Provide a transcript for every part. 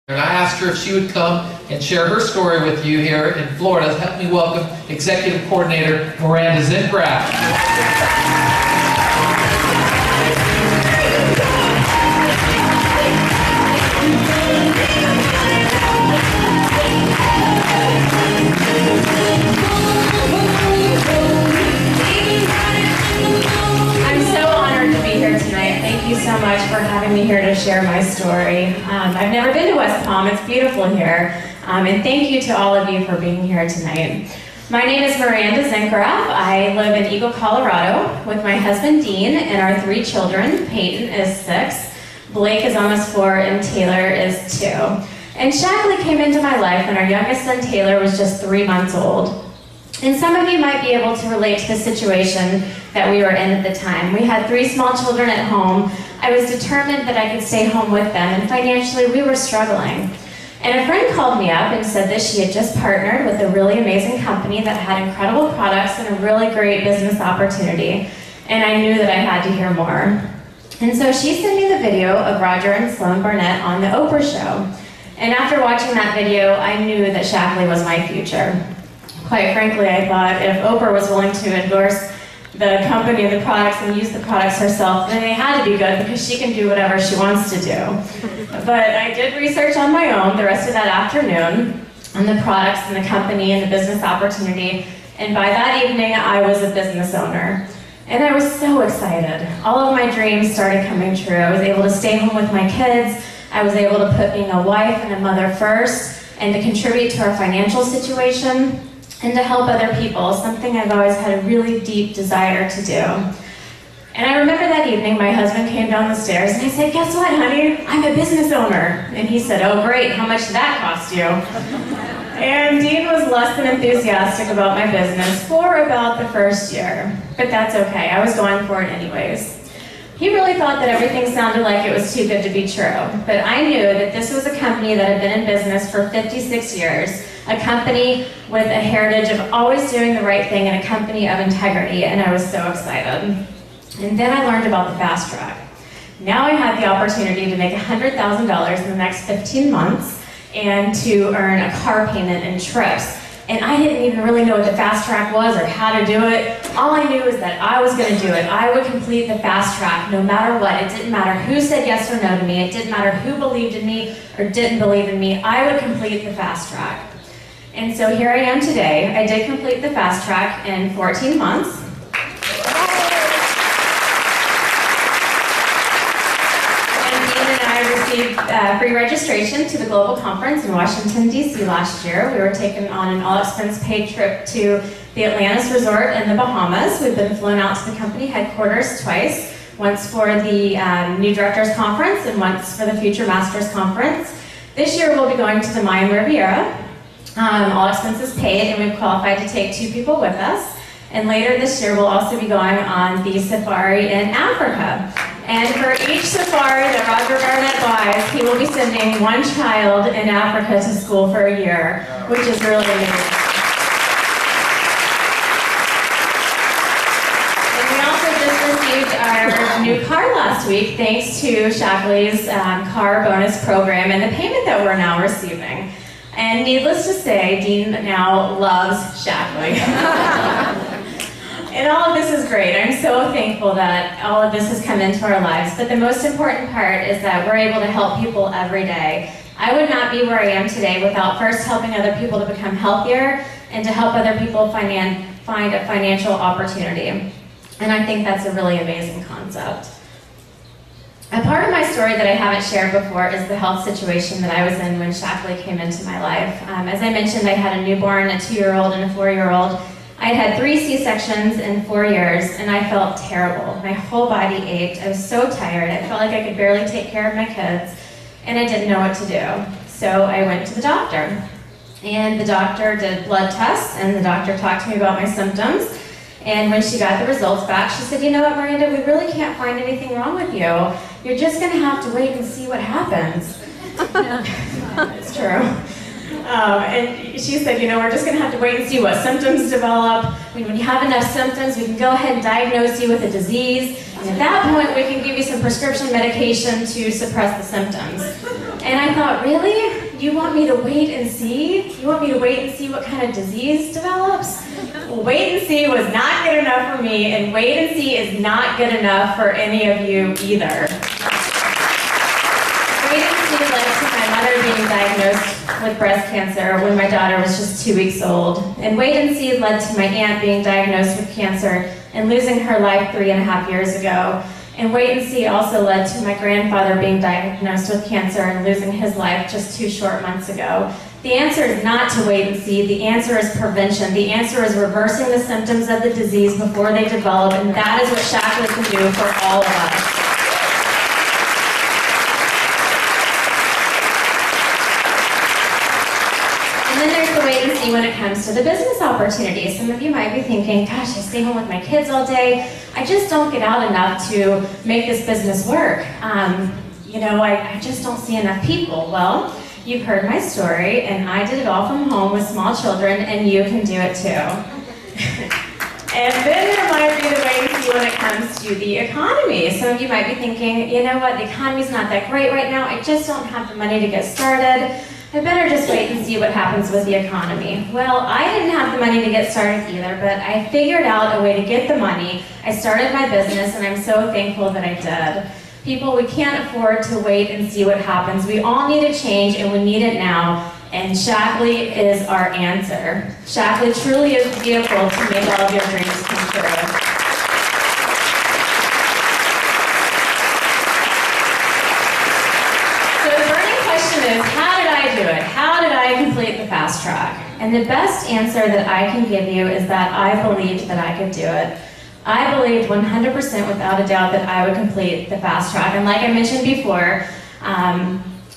And I asked her if she would come and share her story with you here in Florida. Help me welcome Executive Coordinator Miranda Zintgraff. Thank you so much for having me here to share my story. I've never been to West Palm. It's beautiful here. And thank you to all of you for being here tonight. My name is Miranda Zintgraff. I live in Eagle, Colorado with my husband Dean and our 3 children. Peyton is 6, Blake is almost 4, and Taylor is 2. And Shaklee came into my life when our youngest son Taylor was just 3 months old. And some of you might be able to relate to the situation that we were in at the time. We had 3 small children at home. I was determined that I could stay home with them, and financially we were struggling. And a friend called me up and said that she had just partnered with a really amazing company that had incredible products and a really great business opportunity. And I knew that I had to hear more. And so she sent me the video of Roger and Barnett on the Oprah show. And after watching that video, I knew that Shaklee was my future. Quite frankly, I thought if Oprah was willing to endorse the company and the products and use the products herself, then they had to be good because she can do whatever she wants to do. But I did research on my own the rest of that afternoon on the products and the company and the business opportunity, and by that evening I was a business owner. And I was so excited. All of my dreams started coming true. I was able to stay home with my kids. I was able to put being a wife and a mother first and to contribute to our financial situation and to help other people, something I've always had a really deep desire to do. And I remember that evening my husband came down the stairs and I said, "Guess what, honey? I'm a business owner." And he said, "Oh great, how much did that cost you?" And Dean was less than enthusiastic about my business for about the first year, but that's okay, I was going for it anyways. He really thought that everything sounded like it was too good to be true, but I knew that this was a company that had been in business for 56 years, a company with a heritage of always doing the right thing and a company of integrity, and I was so excited. And then I learned about the fast track. Now I had the opportunity to make $100,000 in the next 15 months and to earn a car payment and trips. And I didn't even really know what the fast track was or how to do it. All I knew was that I was going to do it. I would complete the fast track no matter what. It didn't matter who said yes or no to me. It didn't matter who believed in me or didn't believe in me. I would complete the fast track. And so here I am today. I did complete the fast track in 14 months. Free registration to the global conference in Washington, D.C. last year. We were taken on an all-expense-paid trip to the Atlantis Resort in the Bahamas. We've been flown out to the company headquarters twice, once for the New Directors Conference and once for the Future Masters Conference. This year we'll be going to the Mayan Riviera, all expenses paid, and we've qualified to take 2 people with us. And later this year we'll also be going on the safari in Africa. And for each safari that Roger Barnett buys, he will be sending 1 child in Africa to school for a year, which is really amazing. And we also just received our new car last week, thanks to Shaklee's car bonus program and the payment that we're now receiving. And needless to say, Dean now loves Shaklee. And all of this is great. I'm so thankful that all of this has come into our lives. But the most important part is that we're able to help people every day. I would not be where I am today without first helping other people to become healthier and to help other people find a financial opportunity. And I think that's a really amazing concept. A part of my story that I haven't shared before is the health situation that I was in when Shaklee came into my life. As I mentioned, I had a newborn, a 2-year-old, and a 4-year-old. I had 3 C-sections in 4 years, and I felt terrible. My whole body ached. I was so tired. I felt like I could barely take care of my kids, and I didn't know what to do. So I went to the doctor, and the doctor did blood tests, and the doctor talked to me about my symptoms. And when she got the results back, she said, "You know what, Miranda, we really can't find anything wrong with you. You're just going to have to wait and see what happens." It's true. And she said, "You know, we're just going to have to wait and see what symptoms develop. When you have enough symptoms, we can go ahead and diagnose you with a disease. And at that point, we can give you some prescription medication to suppress the symptoms." And I thought, really? You want me to wait and see? You want me to wait and see what kind of disease develops? Well, wait and see was not good enough for me, and wait and see is not good enough for any of you either. Wait and see led to my mother being diagnosed with breast cancer when my daughter was just 2 weeks old. And wait and see led to my aunt being diagnosed with cancer and losing her life 3.5 years ago. And wait and see also led to my grandfather being diagnosed with cancer and losing his life just 2 short months ago. The answer is not to wait and see. The answer is prevention. The answer is reversing the symptoms of the disease before they develop, and that is what Shaklee can do for all of us. And then there's the wait and see when it comes to the business opportunities. Some of you might be thinking, gosh, I stay home with my kids all day. I just don't get out enough to make this business work. I just don't see enough people. Well, you've heard my story, and I did it all from home with small children, and you can do it too. And then there might be the wait and see when it comes to the economy. Some of you might be thinking, you know what, the economy's not that great right now. I just don't have the money to get started. I better just wait and see what happens with the economy. Well, I didn't have the money to get started either, but I figured out a way to get the money. I started my business, and I'm so thankful that I did. People, we can't afford to wait and see what happens. We all need a change, and we need it now, and Shaklee is our answer. Shaklee truly is the vehicle to make all of your dreams come true. How did I complete the fast track? And the best answer that I can give you is that I believed that I could do it. I believed 100% without a doubt that I would complete the fast track. And like I mentioned before,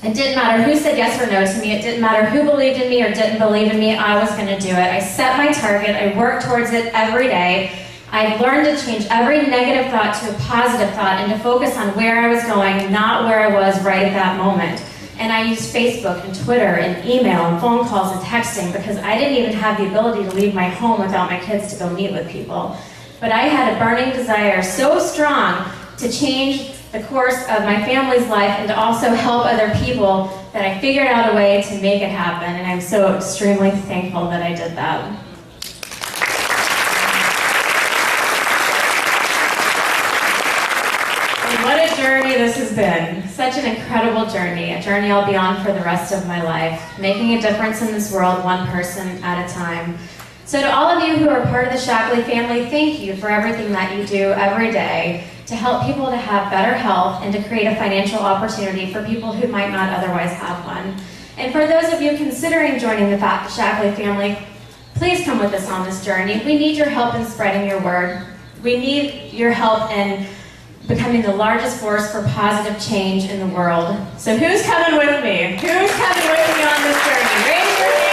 it didn't matter who said yes or no to me. It didn't matter who believed in me or didn't believe in me. I was going to do it. I set my target. I worked towards it every day. I learned to change every negative thought to a positive thought and to focus on where I was going, not where I was right at that moment. And I used Facebook and Twitter and email and phone calls and texting because I didn't even have the ability to leave my home without my kids to go meet with people. But I had a burning desire so strong to change the course of my family's life and to also help other people that I figured out a way to make it happen. And I'm so extremely thankful that I did that. What a journey this has been. Such an incredible journey, a journey I'll be on for the rest of my life, making a difference in this world one person at a time. So to all of you who are part of the Shaklee family, thank you for everything that you do every day to help people to have better health and to create a financial opportunity for people who might not otherwise have one. And for those of you considering joining the Shaklee family, please come with us on this journey. We need your help in spreading your word. We need your help in becoming the largest force for positive change in the world. So who's coming with me? Who's coming with me on this journey? Raise your hand.